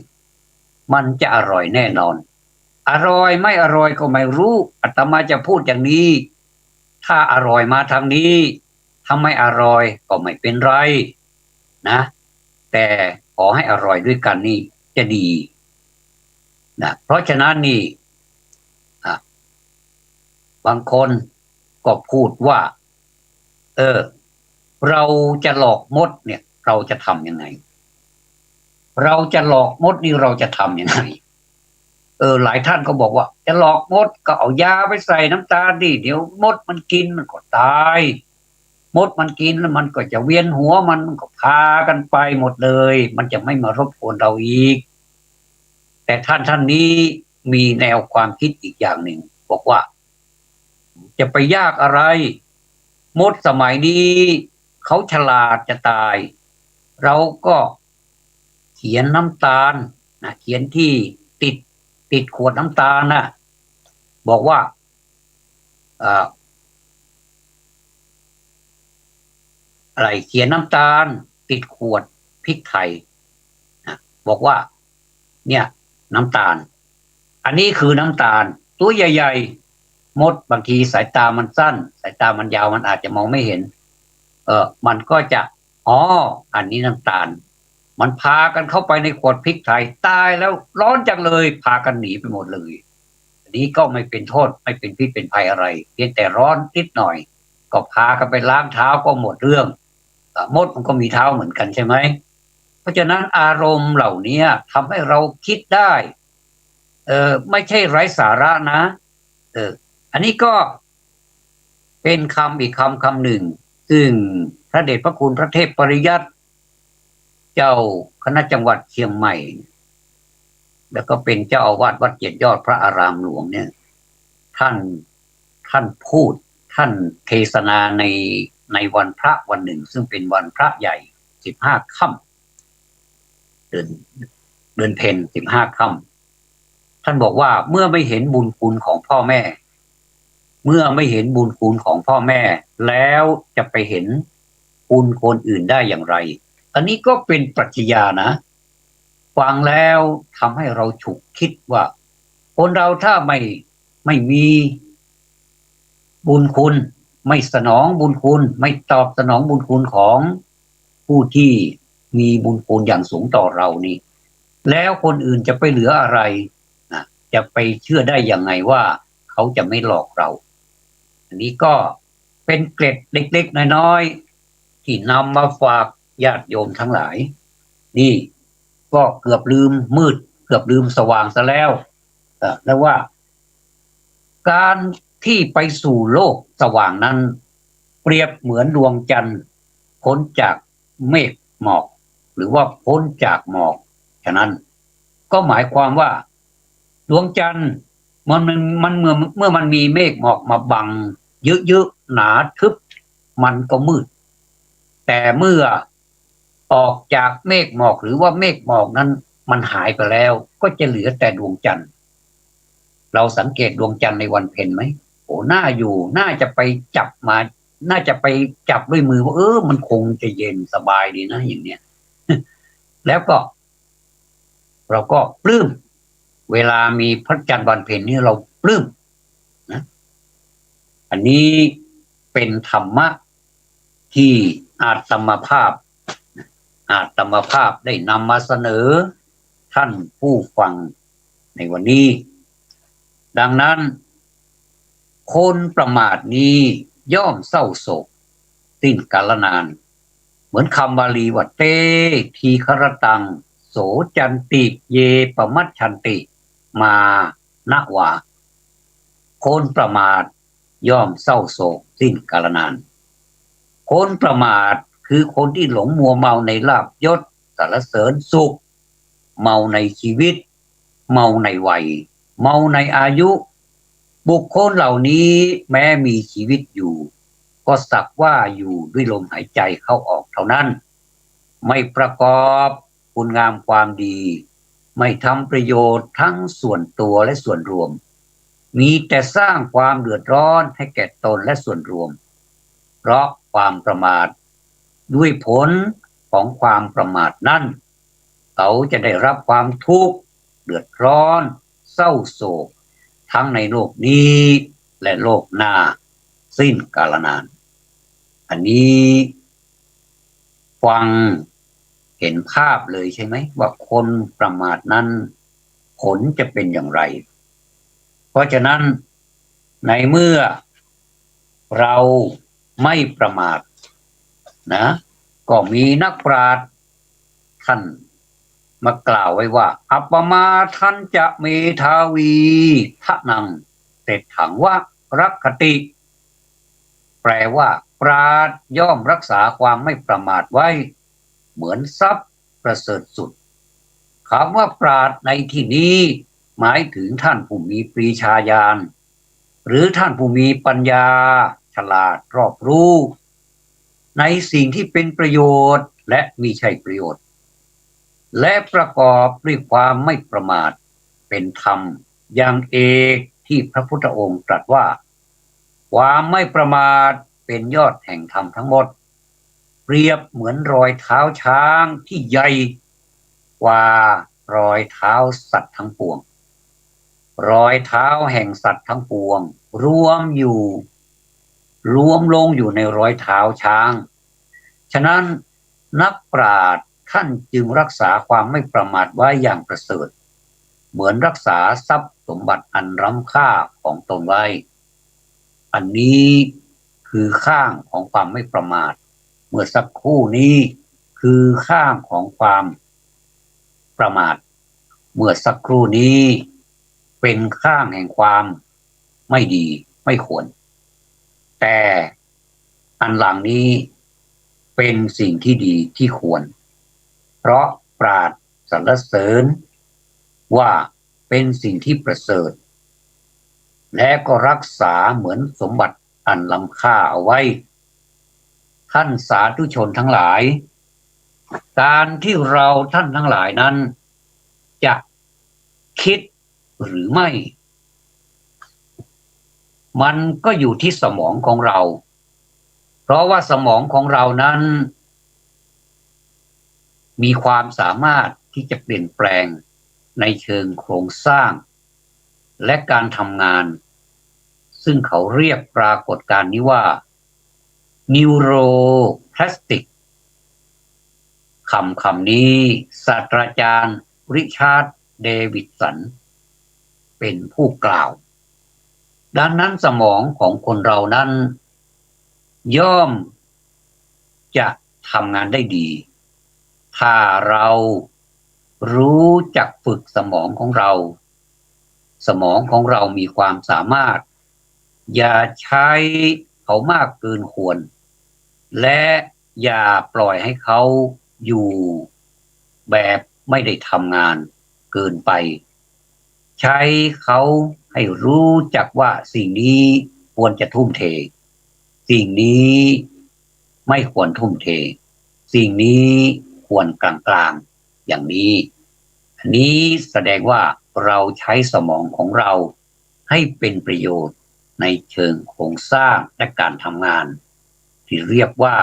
มันจะอร่อยแน่นอนอร่อยไม่อร่อยก็ไม่รู้อาตมาจะพูดอย่างนี้ถ้าอร่อยมาทางนี้ถ้าไม่อร่อยก็ไม่เป็นไรนะแต่ขอให้อร่อยด้วยกันนี่จะดีนะเพราะฉะนั้นนี่บางคนก็พูดว่าเราจะหลอกมดเนี่ยเราจะทำยังไงเราจะหลอกมดนี่เราจะทำยังไงหลายท่านก็บอกว่าจะหลอกมดก็เอายาไปใส่น้ำตาลดิเดี๋ยวมดมันกินมันก็ตายมดมันกินแล้วมันก็จะเวียนหัวมันก็พากันไปหมดเลยมันจะไม่มารบกวนเราอีกแต่ท่านนี้มีแนวความคิดอีกอย่างหนึ่งบอกว่าจะไปยากอะไรมดสมัยนี้เขาฉลาดจะตายเราก็เขียนน้ำตาลนะเขียนที่ติดขวดน้ำตาลนะบอกว่าอะไรเขียนน้ำตาลติดขวดพริกไทยนะบอกว่าเนี่ยน้ำตาลอันนี้คือน้ำตาลตัวใหญ่ๆมดบางทีสายตามันสั้นสายตามันยาวมันอาจจะมองไม่เห็นมันก็จะอันนี้น้ำตาลมันพากันเข้าไปในขวดพริกไทยตายแล้วร้อนจังเลยพากันหนีไปหมดเลยอันนี้ก็ไม่เป็นโทษไม่เป็นพิษเป็นภัยอะไรเพียงแต่ร้อนนิดหน่อยก็พากันไปล้างเท้าก็หมดเรื่องมดมันก็มีเท้าเหมือนกันใช่ไหมเพราะฉะนั้นอารมณ์เหล่านี้ทำให้เราคิดได้ไม่ใช่ไร้สาระนะอันนี้ก็เป็นคำอีกคำหนึ่งซึ่งพระเดชพระคุณพระเทพปริยัติเจ้าคณะจังหวัดเชียงใหม่แล้วก็เป็นเจ้าอาวาสวัดเจ็ดยอดพระอารามหลวงเนี่ยท่านพูดท่านเทศนาในวันพระวันหนึ่งซึ่งเป็นวันพระใหญ่15 ค่ำเดือนเพ็ญ15 ค่ำท่านบอกว่าเมื่อไม่เห็นบุญคุณของพ่อแม่เมื่อไม่เห็นบุญคุณของพ่อแม่แล้วจะไปเห็นบุญคนอื่นได้อย่างไรอันนี้ก็เป็นปรัชญานะฟังแล้วทำให้เราฉุกคิดว่าคนเราถ้าไม่มีบุญคุณไม่สนองบุญคุณไม่ตอบสนองบุญคุณของผู้ที่มีบุญคุณอย่างสูงต่อเรานี่ แล้วคนอื่นจะไปเหลืออะไรนะจะไปเชื่อได้ยังไงว่าเขาจะไม่หลอกเราอันนี้ก็เป็นเกร็ดเล็กๆน้อยๆที่นำมาฝากญาติโยมทั้งหลายนี่ก็เกือบลืมมืดเกือบลืมสว่างซะแล้วแล้วว่าการที่ไปสู่โลกสว่างนั้นเปรียบเหมือนดวงจันทร์พ้นจากเมฆหมอกหรือว่าพ้นจากหมอกฉะนั้นก็หมายความว่าดวงจันทร์มันเมื่อมันมีเมฆหมอกมาบังเยอะๆหนาทึบมันก็มืดแต่เมื่อออกจากเมฆหมอกหรือว่าเมฆหมอกนั้นมันหายไปแล้วก็จะเหลือแต่ดวงจันทร์เราสังเกตดวงจันทร์ในวันเพ็ญไหมโอ้น่าอยู่น่าจะไปจับมาน่าจะไปจับด้วยมือว่ามันคงจะเย็นสบายดีนะอย่างเนี้ยแล้วก็เราก็ปลื้มเวลามีพระจันทร์วันเพ็ญนี่เราปลื้มนะอันนี้เป็นธรรมะที่อาตมาภาพได้นำมาเสนอท่านผู้ฟังในวันนี้ดังนั้นคนประมาทนี้ย่อมเศร้าโศกสิ้นกาลนานเหมือนคำบาลีว่าเตทีครตังโสจันติเยปมัชชันติมานะวาคนประมาทย่อมเศร้าโศกสิ้นกาลนานคนประมาทคือคนที่หลงมัวเมาในลาภยศสรรเสริญสุขเมาในชีวิตเมาในวัยเมาในอายุบุคคลเหล่านี้แม้มีชีวิตอยู่ก็สักว่าอยู่ด้วยลมหายใจเข้าออกเท่านั้นไม่ประกอบคุณงามความดีไม่ทำประโยชน์ทั้งส่วนตัวและส่วนรวมมีแต่สร้างความเดือดร้อนให้แก่ตนและส่วนรวมเพราะความประมาทด้วยผลของความประมาทนั้นเขาจะได้รับความทุกข์เดือดร้อนเศร้าโศกทั้งในโลกนี้และโลกหน้าสิ้นกาลนานอันนี้ฟังเห็นภาพเลยใช่ไหมว่าคนประมาทนั้นผลจะเป็นอย่างไรเพราะฉะนั้นในเมื่อเราไม่ประมาทนะก็มีนักปราชญ์ท่านมากล่าวไว้ว่าอัปปมาทันจะเมทาวีทะนังเตถังวะรักขติแปลว่าปราชญ์ย่อมรักษาความไม่ประมาทไว้เหมือนทรัพย์ประเสริฐสุดคำว่าปราชญ์ในที่นี้หมายถึงท่านผู้มีปรีชาญาณหรือท่านผู้มีปัญญาฉลาดรอบรู้ในสิ่งที่เป็นประโยชน์และมิใช่ประโยชน์และประกอบด้วยความไม่ประมาทเป็นธรรมอย่างเอกที่พระพุทธองค์ตรัสว่าความไม่ประมาทเป็นยอดแห่งธรรมทั้งหมดเปรียบเหมือนรอยเท้าช้างที่ใหญ่กว่ารอยเท้าสัตว์ทั้งปวงรอยเท้าแห่งสัตว์ทั้งปวงรวมลงอยู่ในรอยเท้าช้างฉะนั้นนักปราชญ์ท่านจึงรักษาความไม่ประมาทไว้อย่างประเสริฐเหมือนรักษาทรัพย์สมบัติอันล้ำค่าของตนไว้อันนี้คือข้างของความไม่ประมาทเมื่อสักครู่นี้คือข้างของความประมาทเมื่อสักครู่นี้เป็นข้างแห่งความไม่ดีไม่ควรแต่อันหลังนี้เป็นสิ่งที่ดีที่ควรเพราะปราชญ์สรรเสริญว่าเป็นสิ่งที่ประเสริฐและก็รักษาเหมือนสมบัติอันล้ำค่าเอาไว้ท่านสาธุชนทั้งหลายการที่เราท่านทั้งหลายนั้นจะคิดหรือไม่มันก็อยู่ที่สมองของเราเพราะว่าสมองของเรานั้นมีความสามารถที่จะเปลี่ยนแปลงในเชิงโครงสร้างและการทำงานซึ่งเขาเรียกปรากฏการณ์นี้ว่า neuroplastic คำนี้ศาสตราจารย์ ริชาร์ดเดวิดสันเป็นผู้กล่าวดังนั้นสมองของคนเรานั้นย่อมจะทำงานได้ดีถ้าเรารู้จักฝึกสมองของเราสมองของเรามีความสามารถอย่าใช้เขามากเกินควรและอย่าปล่อยให้เขาอยู่แบบไม่ได้ทำงานเกินไปใช้เขาให้รู้จักว่าสิ่งนี้ควรจะทุ่มเทสิ่งนี้ไม่ควรทุ่มเทสิ่งนี้ควรกลางๆอย่างนี้อันนี้แสดงว่าเราใช้สมองของเราให้เป็นประโยชน์ในเชิงโครงสร้างและการทำงานที่เรียกว่า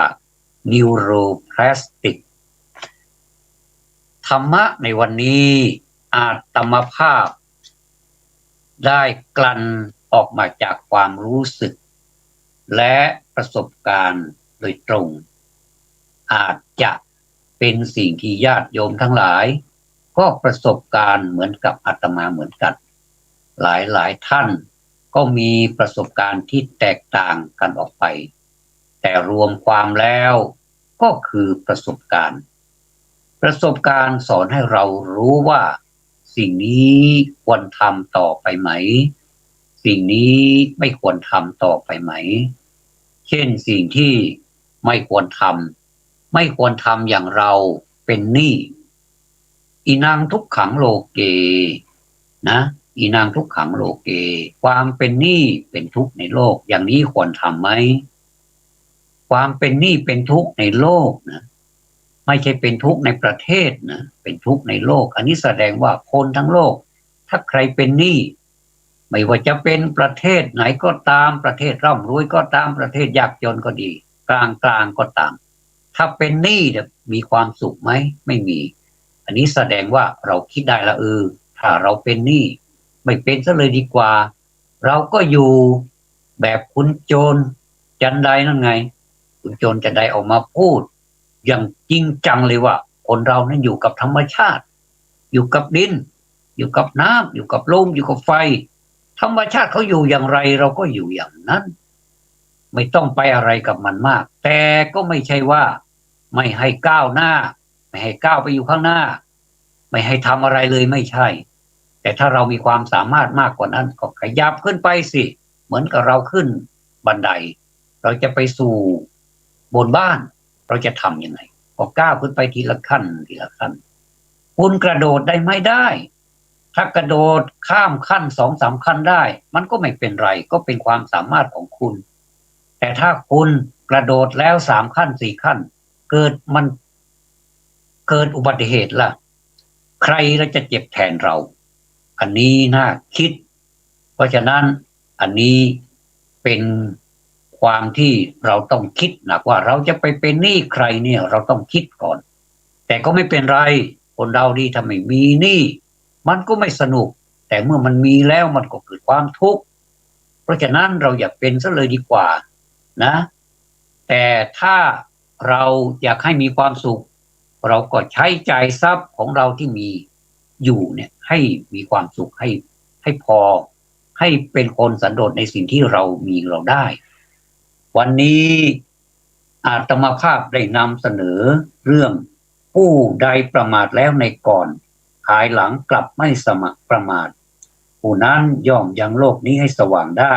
neuroplastic ธรรมะในวันนี้อาตมาภาพได้กลั่นออกมาจากความรู้สึกและประสบการณ์โดยตรงอาจจะเป็นสิ่งที่ญาติโยมทั้งหลายก็ประสบการณ์เหมือนกับอาตมาเหมือนกันหลายท่านก็มีประสบการณ์ที่แตกต่างกันออกไปแต่รวมความแล้วก็คือประสบการณ์สอนให้เรารู้ว่าสิ่งนี้ควรทำต่อไปไหมสิ่งนี้ไม่ควรทำต่อไปไหมเช่นสิ่งที่ไม่ควรทำอย่างเราเป็นหนี้อีนางทุกขังโลเกนะอีนางทุกขังโลเกความเป็นหนี้เป็นทุกข์ในโลกอย่างนี้ควรทำไหมความเป็นหนี้เป็นทุกข์ในโลกนะไม่ใช่เป็นทุกข์ในประเทศนะเป็นทุกข์ในโลกอันนี้แสดงว่าคนทั้งโลกถ้าใครเป็นหนี้ไม่ว่าจะเป็นประเทศไหนก็ตามประเทศร่ำรวยก็ตามประเทศยากจนก็ดีกลางก็ตามถ้าเป็นหนี้มีความสุขไหมไม่มีอันนี้แสดงว่าเราคิดได้ละถ้าเราเป็นหนี้ไม่เป็นซะเลยดีกว่าเราก็อยู่แบบคุณโจรจันไดนั่นไงคุณโจรจันไดออกมาพูดอย่างจริงจังเลยว่าคนเรานั้นอยู่กับธรรมชาติอยู่กับดินอยู่กับน้ำอยู่กับลมอยู่กับไฟธรรมชาติเขาอยู่อย่างไรเราก็อยู่อย่างนั้นไม่ต้องไปอะไรกับมันมากแต่ก็ไม่ใช่ว่าไม่ให้ก้าวหน้าไม่ให้ก้าวไปอยู่ข้างหน้าไม่ให้ทำอะไรเลยไม่ใช่แต่ถ้าเรามีความสามารถมากกว่านั้นก็ขยับขึ้นไปสิเหมือนกับเราขึ้นบันไดเราจะไปสู่บนบ้านเราจะทำยังไงก็ก้าวขึ้นไปทีละขั้นคุณกระโดดได้ไม่ได้ถ้ากระโดดข้ามขั้น2-3ขั้นได้มันก็ไม่เป็นไรก็เป็นความสามารถของคุณแต่ถ้าคุณกระโดดแล้ว3ขั้น4ขั้นเกิดอุบัติเหตุล่ะใครจะเจ็บแทนเราอันนี้น่าคิดเพราะฉะนั้นอันนี้เป็นความที่เราต้องคิดนะว่าเราจะไปเป็นหนี้ใครเนี่ยเราต้องคิดก่อนแต่ก็ไม่เป็นไรคนเราดีถ้าไม่มีหนี้มันก็ไม่สนุกแต่เมื่อมันมีแล้วมันก็เกิดความทุกข์เพราะฉะนั้นเราอย่าเป็นซะเลยดีกว่านะแต่ถ้าเราอยากให้มีความสุขเราก็ใช้จ่ายทรัพย์ของเราที่มีอยู่เนี่ยให้มีความสุขให้พอให้เป็นคนสันโดษในสิ่งที่เรามีเราได้วันนี้อาตมาภาพได้นำเสนอเรื่องผู้ใดประมาทแล้วในก่อนภายหลังกลับไม่สมัครประมาทผู้นั้นย่อมยังโลกนี้ให้สว่างได้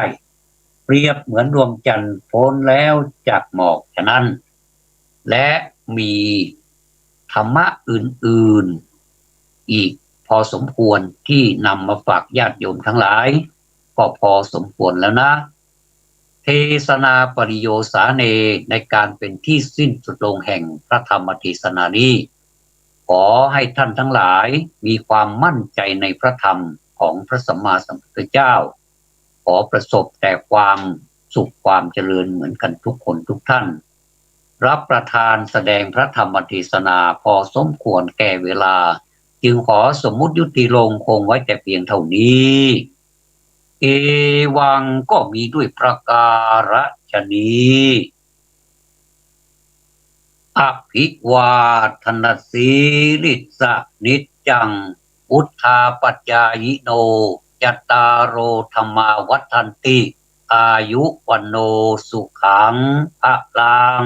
เปรียบเหมือนดวงจันทร์พ้นแล้วจากหมอกฉะนั้นและมีธรรมะอื่นๆอีกพอสมควรที่นำมาฝากญาติโยมทั้งหลายก็พอสมควรแล้วนะเทศนาปริโยสาเนในการเป็นที่สิ้นสุดลงแห่งพระธรรมเทศนานี้ขอให้ท่านทั้งหลายมีความมั่นใจในพระธรรมของพระสัมมาสัมพุทธเจ้าขอประสบแต่ความสุขความเจริญเหมือนกันทุกคนทุกท่านรับประทานแสดงพระธรรมเทศนาพอสมควรแก่เวลาจึงขอสมมุติยุติลงคงไว้แต่เพียงเท่านี้เอวังก็มีด้วยประการฉนี้อภิวาทนาสีลิสะนิจจัง พุทธาปัจจายโนจัตตารโอธรรมาวัฏันติอายุวันโนสุขังพลัง